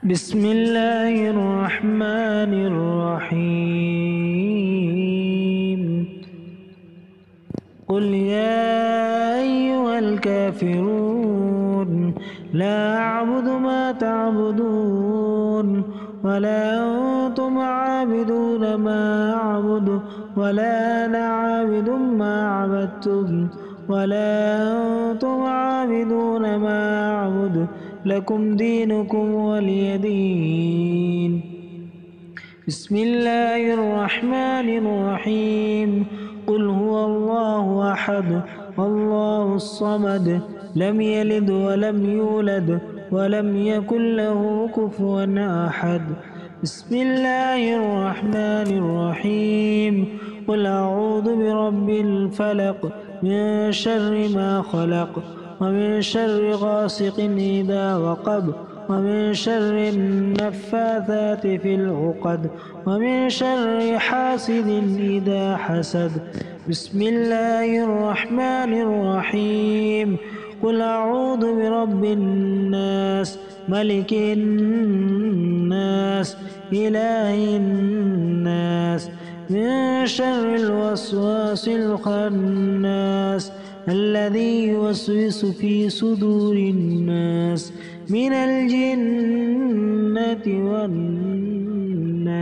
بسم الله الرحمن الرحيم قل يا أيها الكافرون لا أعبد ما تعبدون ولا أنتم عابدون ما أعبد ولا أنا عابد ما عبدتم ولا أنتم عابدون ما أعبد لكم دينكم ولي دين. بسم الله الرحمن الرحيم قل هو الله أحد الله الصمد لم يلد ولم يولد ولم يكن له كفوا أحد. بسم الله الرحمن الرحيم قل أعوذ برب الفلق من شر ما خلق ومن شر غاسق إذا وقب ومن شر النفاثات في العقد ومن شر حاسد إذا حسد. بسم الله الرحمن الرحيم قل أعوذ برب الناس ملك الناس إله الناس من شر الوسواس الخناس الذي يوسوس في صدور الناس من الجنة والناس.